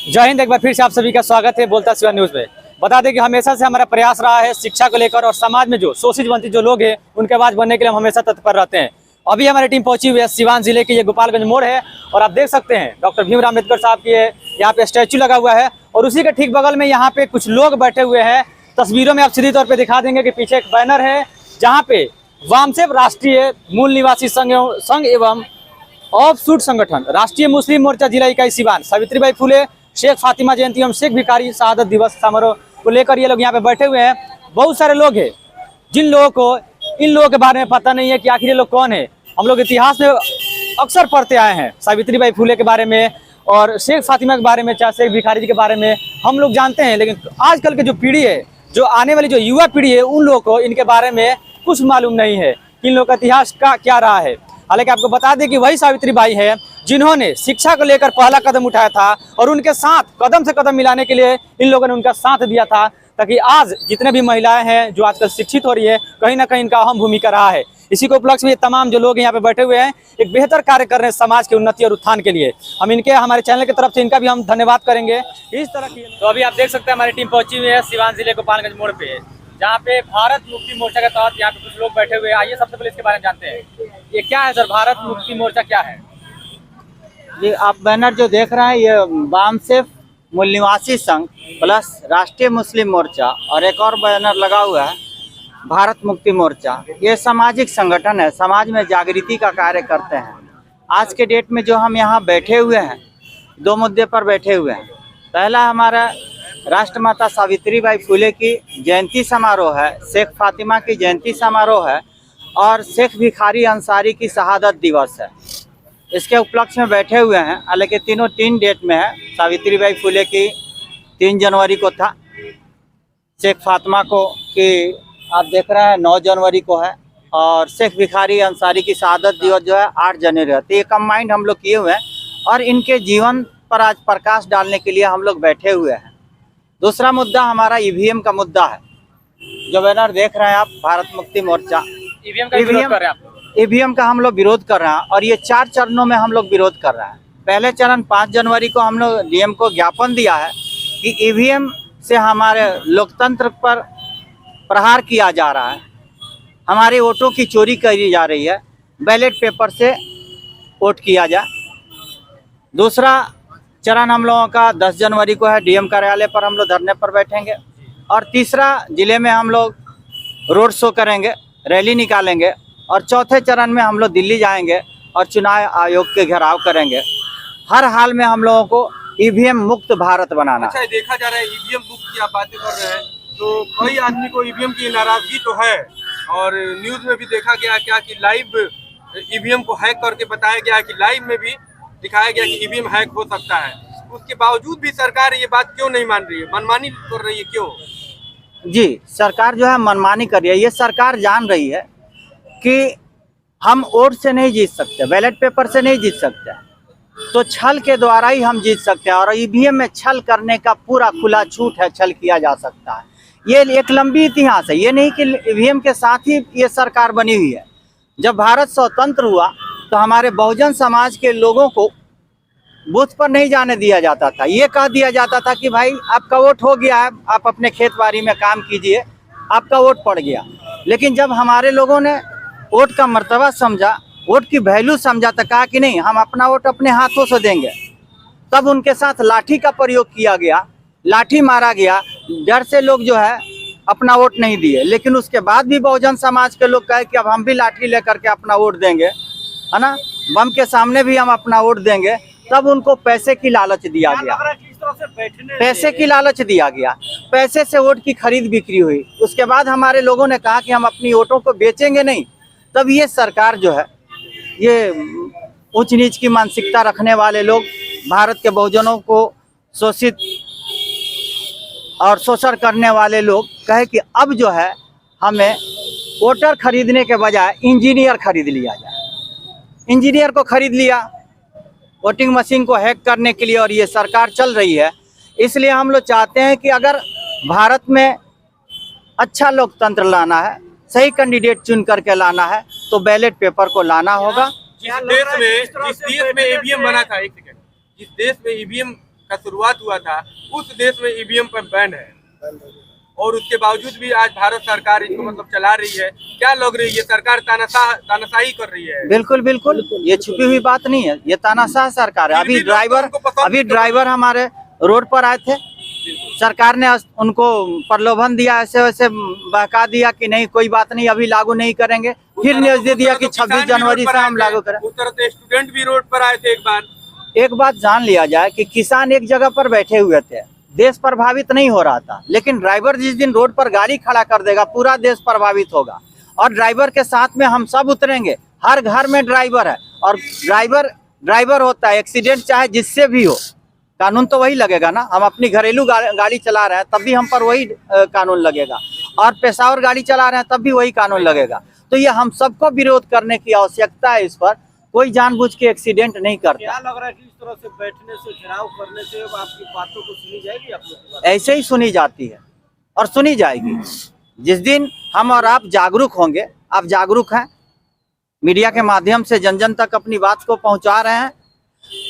जय हिंद। एक बार फिर से आप सभी का स्वागत है बोलता सिवा न्यूज में। बता दें कि हमेशा से हमारा प्रयास रहा है शिक्षा को लेकर और समाज में जो शोषित वंचित जो लोग हैं उनके आवाज बनने के लिए हम हमेशा तत्पर रहते हैं। अभी हमारी टीम पहुंची हुई है सिवान जिले के ये गोपालगंज मोड़ है और आप देख सकते हैं डॉक्टर भीमराव अम्बेडकर साहब की यहाँ पे स्टैचू लगा हुआ है और उसी के ठीक बगल में यहाँ पे कुछ लोग बैठे हुए हैं। तस्वीरों में आप सीधी तौर पर दिखा देंगे कि पीछे एक बैनर है जहाँ पे वामसेव राष्ट्रीय मूल निवासी संघ एवं ऑफशूट संगठन राष्ट्रीय मुस्लिम मोर्चा जिला इकाई सिवान सावित्रीबाई फुले शेख फातिमा जयंती एवं शेख भिखारी शहादत दिवस समारोह को लेकर ये लोग यहाँ पे बैठे हुए हैं। बहुत सारे लोग हैं जिन लोगों को इन लोगों के बारे में पता नहीं है कि आखिर ये लोग कौन है। हम लोग इतिहास में अक्सर पढ़ते आए हैं सावित्रीबाई फुले के बारे में और शेख फातिमा के बारे में, चाहे शेख भिखारी जी के बारे में हम लोग जानते हैं, लेकिन आजकल की जो पीढ़ी है, जो आने वाली जो युवा पीढ़ी है, उन लोगों को इनके बारे में कुछ मालूम नहीं है कि इन लोगों का इतिहास का क्या रहा है। हालांकि आपको बता दें कि वही सावित्रीबाई है जिन्होंने शिक्षा को लेकर पहला कदम उठाया था और उनके साथ कदम से कदम मिलाने के लिए इन लोगों ने उनका साथ दिया था, ताकि आज जितने भी महिलाएं हैं जो आजकल शिक्षित हो रही है, कहीं ना कहीं इनका अहम भूमिका रहा है। इसी को उपलक्ष्य में तमाम जो लोग यहाँ पे बैठे हुए हैं एक बेहतर कार्य कर रहे हैं समाज की उन्नति और उत्थान के लिए। हम इनके हमारे चैनल की तरफ से इनका भी हम धन्यवाद करेंगे इस तरह की। तो अभी आप देख सकते हैं हमारी टीम पहुंची हुई है सिवान जिले गोपालगंज मोड़ पे, जहाँ पे भारत मुक्ति मोर्चा के तहत यहाँ पे कुछ लोग बैठे हुए हैं। आइए सबसे पहले इसके बारे में जानते हैं, ये क्या है सर, भारत मुक्ति मोर्चा क्या है? जी, आप बैनर जो देख रहे हैं ये वामसेव मूल निवासी संघ प्लस राष्ट्रीय मुस्लिम मोर्चा और एक और बैनर लगा हुआ है भारत मुक्ति मोर्चा। ये सामाजिक संगठन है, समाज में जागृति का कार्य करते हैं। आज के डेट में जो हम यहाँ बैठे हुए हैं, दो मुद्दे पर बैठे हुए हैं। पहला हमारा राष्ट्रमाता सावित्रीबाई फुले की जयंती समारोह है, शेख फातिमा की जयंती समारोह है और शेख भिखारी अंसारी की शहादत दिवस है। इसके उपलक्ष्य में बैठे हुए हैं। हालांकि तीनों 3 डेट में है। सावित्रीबाई फुले की 3 जनवरी को था, शेख फातिमा को की आप देख रहे हैं 9 जनवरी को है और शेख भिखारी अंसारी की शहादत दिवस जो है 8 जनवरी है। तो ये कंबाइंड हम लोग किए हुए हैं और इनके जीवन पर आज प्रकाश डालने के लिए हम लोग बैठे हुए हैं। दूसरा मुद्दा हमारा ईवीएम का मुद्दा है। जो बैनर देख रहे हैं आप, भारत मुक्ति मोर्चा ईवीएम का विरोध कर रहे हैं आप? ईवीएम का हम लोग विरोध कर रहे हैं और ये 4 चरणों में हम लोग विरोध कर रहे हैं। पहले चरण 5 जनवरी को हम लोग डीएम को ज्ञापन दिया है कि ईवीएम से हमारे लोकतंत्र पर प्रहार किया जा रहा है, हमारे वोटों की चोरी करी जा रही है, बैलेट पेपर से वोट किया जाए। दूसरा चरण हम लोगों का 10 जनवरी को है, डीएम कार्यालय पर हम लोग धरने पर बैठेंगे। और तीसरा जिले में हम लोग रोड शो करेंगे, रैली निकालेंगे और चौथे चरण में हम लोग दिल्ली जाएंगे और चुनाव आयोग के घेराव करेंगे। हर हाल में हम लोगों को ईवीएम मुक्त भारत बनाना। अच्छा, देखा जा रहा है ईवीएम मुक्त की आप बातें कर रहे हैं, तो कई आदमी को ईवीएम की नाराजगी तो है और न्यूज में भी देखा गया क्या कि लाइव ईवीएम को हैक करके बताया गया कि लाइव में भी दिखाया गया कि ईवीएम हैक हो सकता है। उसके बावजूद भी सरकार ये बात क्यों नहीं मान रही है, मनमानी कर रही है, क्यों? जी, सरकार जो है मनमानी कर रही है। ये सरकार जान रही है कि हम वोट से नहीं जीत सकते, बैलेट पेपर से नहीं जीत सकते, तो छल के द्वारा ही हम जीत सकते हैं। और ईवीएम में छल करने का पूरा खुला छूट है, छल किया जा सकता है। ये एक लंबी इतिहास है, ये नहीं कि ईवीएम के साथ ही ये सरकार बनी हुई है। जब भारत स्वतंत्र हुआ तो हमारे बहुजन समाज के लोगों को बूथ पर नहीं जाने दिया जाता था। ये कह दिया जाता था कि भाई आपका वोट हो गया है, आप अपने खेत बाड़ी में काम कीजिए, आपका वोट पड़ गया। लेकिन जब हमारे लोगों ने वोट का मर्तबा समझा, वोट की वैल्यू समझा, तो कहा कि नहीं, हम अपना वोट अपने हाथों से देंगे। तब उनके साथ लाठी का प्रयोग किया गया, लाठी मारा गया, डर से लोग जो है अपना वोट नहीं दिए। लेकिन उसके बाद भी बहुजन समाज के लोग कहे कि अब हम भी लाठी लेकर के अपना वोट देंगे, है ना, बम के सामने भी हम अपना वोट देंगे। तब उनको पैसे की लालच दिया गया, पैसे की लालच दिया गया, पैसे से वोट की खरीद बिक्री हुई। उसके बाद हमारे लोगों ने कहा कि हम अपनी वोटों को बेचेंगे नहीं। तब ये सरकार जो है, ये उच्च नीच की मानसिकता रखने वाले लोग भारत के बहुजनों को शोषित और शोषण करने वाले लोग कहे कि अब जो है हमें वोटर खरीदने के बजाय इंजीनियर खरीद लिया जाए। इंजीनियर को खरीद लिया वोटिंग मशीन को हैक करने के लिए, और ये सरकार चल रही है। इसलिए हम लोग चाहते हैं कि अगर भारत में अच्छा लोकतंत्र लाना है, सही कैंडिडेट चुन करके लाना है, तो बैलेट पेपर को लाना होगा। जिस देश में ईवीएम बना था, एक सेकंड, जिस देश में ईवीएम का शुरुआत हुआ था उस देश में ईवीएम पर बैन है, और उसके बावजूद भी आज भारत सरकार इसको मतलब चला रही है। क्या लग रही है, सरकार तानाशाही कर रही है? बिल्कुल बिल्कुल, ये छुपी हुई बात नहीं है, ये तानाशाह सरकार है। अभी ड्राइवर हमारे रोड पर आए थे, सरकार ने उनको प्रलोभन दिया, ऐसे वैसे बहका दिया कि नहीं कोई बात नहीं अभी लागू नहीं करेंगे, फिर न्यूज दे दिया कि 26 जनवरी से हम लागू करें। उस तरह से स्टूडेंट भी रोड पर आए थे। एक बात जान लिया जाए कि किसान एक जगह पर बैठे हुए थे, देश प्रभावित नहीं हो रहा था, लेकिन ड्राइवर जिस दिन रोड पर गाड़ी खड़ा कर देगा पूरा देश प्रभावित होगा। और ड्राइवर के साथ में हम सब उतरेंगे, हर घर में ड्राइवर है, और ड्राइवर होता है, एक्सीडेंट चाहे जिससे भी हो कानून तो वही लगेगा ना। हम अपनी घरेलू गाड़ी चला रहे हैं तब भी हम पर वही कानून लगेगा, और पेशावर गाड़ी चला रहे हैं तब भी वही कानून लगेगा। तो ये हम सबको विरोध करने की आवश्यकता है। इस पर कोई जानबूझ के एक्सीडेंट नहीं करता। क्या लग रहा है कि इस तरह से बैठने से, घेराव करने से आपकी बातों को सुनी जाएगी? आप लोग ऐसे ही सुनी जाती है और सुनी जाएगी। जिस दिन हम और आप जागरूक होंगे, आप जागरूक हैं, मीडिया के माध्यम से जन जन तक अपनी बात को पहुंचा रहे हैं।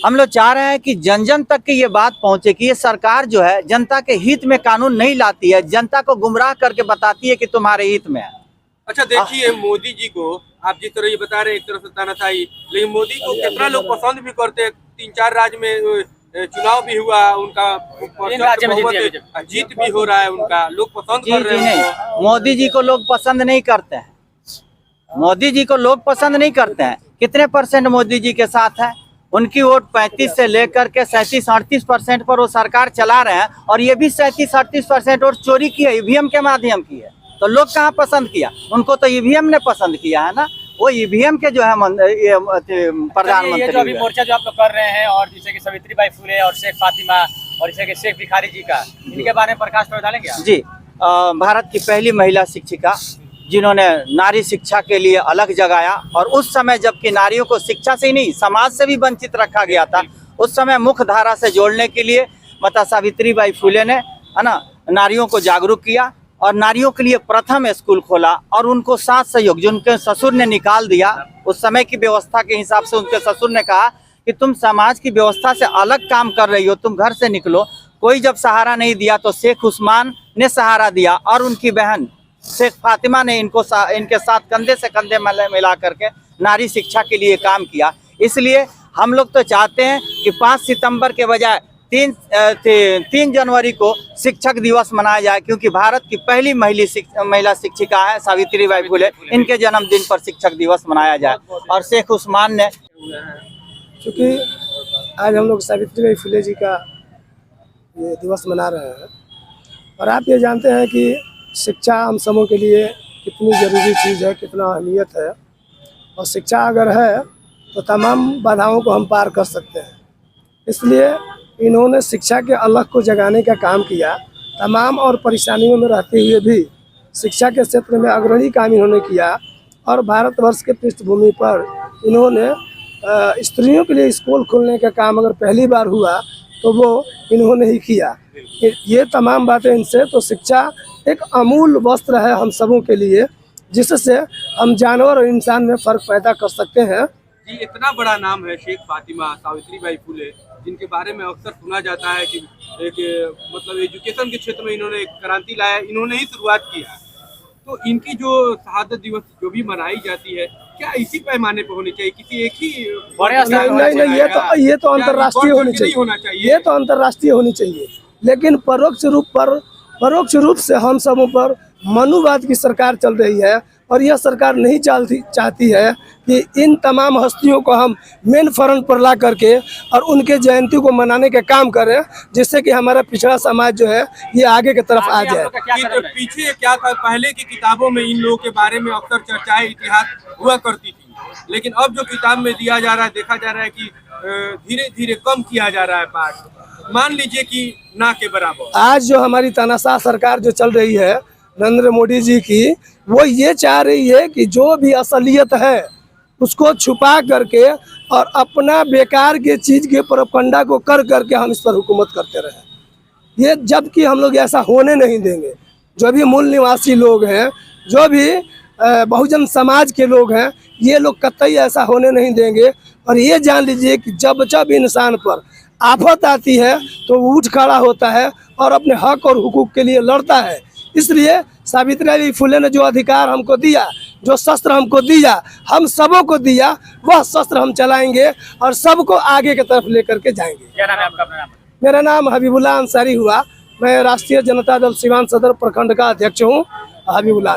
हम लोग चाह रहे हैं कि जन जन तक की ये बात पहुंचे कि ये सरकार जो है जनता के हित में कानून नहीं लाती है, जनता को गुमराह करके बताती है कि तुम्हारे हित में है। अच्छा देखिए, मोदी जी को आप जिस तरह ये बता रहे हैं एक तरफ से तानाशाही, लेकिन मोदी को कितना लोग पसंद भी करते हैं। 3-4 राज्य में चुनाव भी हुआ, उनका जीत भी हो रहा है, उनका लोग पसंद कर रहे हैं। मोदी जी को लोग पसंद नहीं करते हैं, मोदी जी को लोग पसंद नहीं करते हैं। कितने % मोदी जी के साथ है? उनकी वोट 35 से लेकर के 37-38% पर वो सरकार चला रहे हैं, और ये भी 37-38% वोट चोरी की है, ईवीएम के माध्यम की है। तो लोग कहाँ पसंद किया? उनको तो ईवीएम ने पसंद किया है ना। वो ईवीएम के जो है प्रधानमंत्री ये जो अभी मोर्चा जो आप लोग कर रहे हैं, और जैसे कि सावित्रीबाई फुले और शेख फातिमा और जैसे कि शेख भिखारी जी का, इनके बारे में प्रकाश डालेंगे आप? जी, भारत की पहली महिला शिक्षिका जिन्होंने नारी शिक्षा के लिए अलग जगाया, और उस समय जबकि नारियों को शिक्षा से ही नहीं समाज से भी वंचित रखा गया था, उस समय मुख्य धारा से जोड़ने के लिए माता सावित्रीबाई फुले ने है ना नारियों को जागरूक किया, और नारियों के लिए प्रथम स्कूल खोला, और उनको साथ सहयोग जो उनके ससुर ने निकाल दिया। उस समय की व्यवस्था के हिसाब से उनके ससुर ने कहा कि तुम समाज की व्यवस्था से अलग काम कर रही हो, तुम घर से निकलो। कोई जब सहारा नहीं दिया तो शेख उस्मान ने सहारा दिया, और उनकी बहन शेख फातिमा ने इनके साथ कंधे से कंधे मिला करके नारी शिक्षा के लिए काम किया। इसलिए हम लोग तो चाहते हैं कि 5 सितंबर के बजाय 3 जनवरी को शिक्षक दिवस मनाया जाए, क्योंकि भारत की पहली महिला शिक्षिका है सावित्रीबाई फुले। इनके जन्मदिन पर शिक्षक दिवस मनाया जाए। और शेख उस्मान ने, क्योंकि आज हम लोग सावित्रीबाई फुले जी का ये दिवस मना रहे हैं, और आप ये जानते हैं कि शिक्षा हम सबों के लिए कितनी ज़रूरी चीज़ है, कितना अहमियत है। और शिक्षा अगर है तो तमाम बाधाओं को हम पार कर सकते हैं। इसलिए इन्होंने शिक्षा के अलग को जगाने का काम किया। तमाम और परेशानियों में रहते हुए भी शिक्षा के क्षेत्र में अग्रणी काम इन्होंने किया, और भारतवर्ष के पृष्ठभूमि पर इन्होंने स्त्रियों के लिए स्कूल खोलने का काम अगर पहली बार हुआ तो वो इन्होंने ही किया। ये तमाम बातें इनसे, तो शिक्षा एक अमूल वस्त्र है हम सबों के लिए, जिससे हम जानवर और इंसान में फ़र्क पैदा कर सकते हैं। जी, इतना बड़ा नाम है शेख फातिमा, सावित्रीबाई फुले, जिनके बारे में अक्सर सुना जाता है कि एक मतलब एजुकेशन के क्षेत्र में इन्होंने एक क्रांति लाया, इन्होंने ही शुरुआत की है। तो इनकी जो शहादत दिवस जो भी मनाई जाती है, क्या इसी पैमाने पर होनी चाहिए, किसी एक ही बड़े स्तर पर? नहीं, ये तो अंतर्राष्ट्रीय होनी चाहिए, ये तो अंतर्राष्ट्रीय होनी चाहिए। लेकिन परोक्ष रूप से हम सबों पर मनुवाद की सरकार चल रही है, और यह सरकार नहीं चाहती है कि इन तमाम हस्तियों को हम मेन फ्रंट पर ला करके और उनके जयंती को मनाने का काम करें, जिससे कि हमारा पिछड़ा समाज जो है ये आगे की तरफ आ जाए। पीछे क्या पहले की किताबों में इन लोगों के बारे में अक्सर चर्चाएं इतिहास हुआ करती थी, लेकिन अब जो किताब में दिया जा रहा है, देखा जा रहा है कि धीरे धीरे कम किया जा रहा है पाठ, मान लीजिए कि ना के बराबर। आज जो हमारी तानाशाह सरकार जो चल रही है नरेंद्र मोदी जी की, वो ये चाह रही है कि जो भी असलियत है उसको छुपा करके और अपना बेकार के चीज़ के प्रोपगंडा को कर करके हम इस पर हुकूमत करते रहे। ये जबकि हम लोग ऐसा होने नहीं देंगे। जो भी मूल निवासी लोग हैं, जो भी बहुजन समाज के लोग हैं, ये लोग कतई ऐसा होने नहीं देंगे। और ये जान लीजिए कि जब इंसान पर आफत आती है तो वो उठ खड़ा होता है और अपने हक और हुकूक के लिए लड़ता है। इसलिए सावित्रीबाई फुले ने जो अधिकार हमको दिया, जो शस्त्र हमको दिया, हम सबों को दिया, वह शस्त्र हम चलाएंगे और सबको आगे की तरफ लेकर के जाएंगे। क्या नाम है आपका? अपना नाम? मेरा नाम हबीबुल्लाह अंसारी हुआ। मैं राष्ट्रीय जनता दल सिवान सदर प्रखंड का अध्यक्ष हूँ। हबीबुल्लाह।